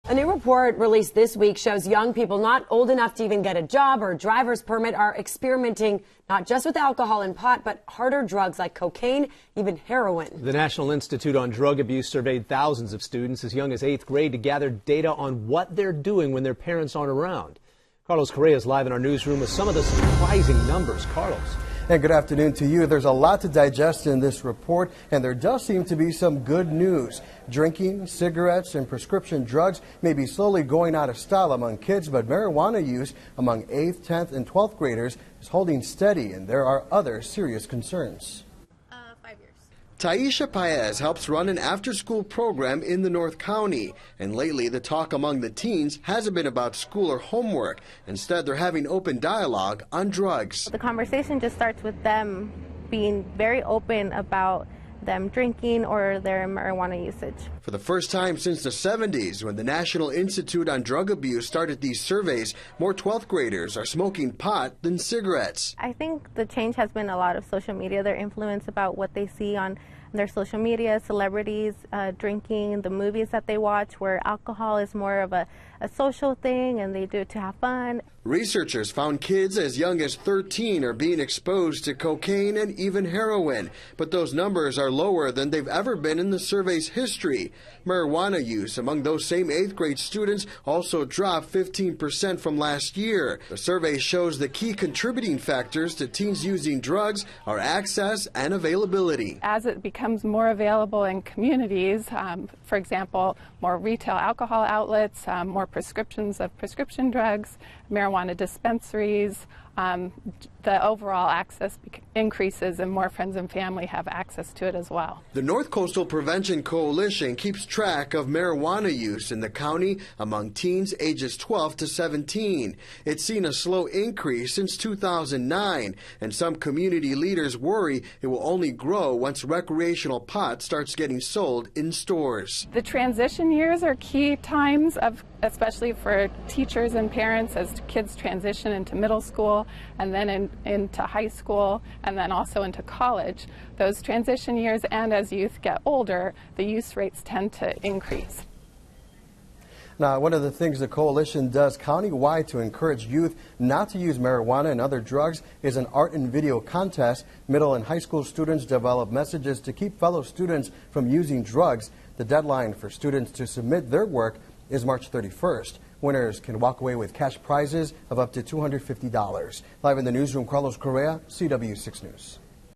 A new report released this week shows young people not old enough to even get a job or a driver's permit are experimenting not just with alcohol and pot, but harder drugs like cocaine, even heroin. The National Institute on Drug Abuse surveyed thousands of students as young as 8th grade to gather data on what they're doing when their parents aren't around. Correa is live in our newsroom with some of the surprising numbers. Carlos. And good afternoon to you. There's a lot to digest in this report, and there does seem to be some good news. Drinking, cigarettes, and prescription drugs may be slowly going out of style among kids, but marijuana use among 8th, 10th, and 12th graders is holding steady, and there are other serious concerns. 5 years. Taisha Paez helps run an after-school program in the North County, and lately the talk among the teens hasn't been about school or homework. Instead, they're having open dialogue on drugs. The conversation just starts with them being very open about them drinking or their marijuana usage. For the first time since the 70s, when the National Institute on Drug Abuse started these surveys, more 12th graders are smoking pot than cigarettes. I think the change has been a lot of social media, their influence about what they see on their social media, celebrities drinking, the movies that they watch where alcohol is more of a social thing and they do it to have fun. Researchers found kids as young as 13 are being exposed to cocaine and even heroin, but those numbers are lower than they've ever been in the survey's history. Marijuana use among those same 8th grade students also dropped 15% from last year. The survey shows the key contributing factors to teens using drugs are access and availability. As it becomes more available in communities, for example, more retail alcohol outlets, more prescriptions of prescription drugs, marijuana dispensaries, the overall access increases and more friends and family have access to it as well. The North Coastal Prevention Coalition keeps track of marijuana use in the county among teens ages 12 to 17. It's seen a slow increase since 2009, and some community leaders worry it will only grow once recreational pot starts getting sold in stores. The transition years are key times, especially for teachers and parents as kids transition into middle school and then into high school and then also into college. Those transition years and as youth get older, the use rates tend to increase. Now, one of the things the coalition does countywide to encourage youth not to use marijuana and other drugs is an art and video contest. Middle and high school students develop messages to keep fellow students from using drugs. The deadline for students to submit their work is March 31st. Winners can walk away with cash prizes of up to $250. Live in the newsroom, Correa, CW6 News.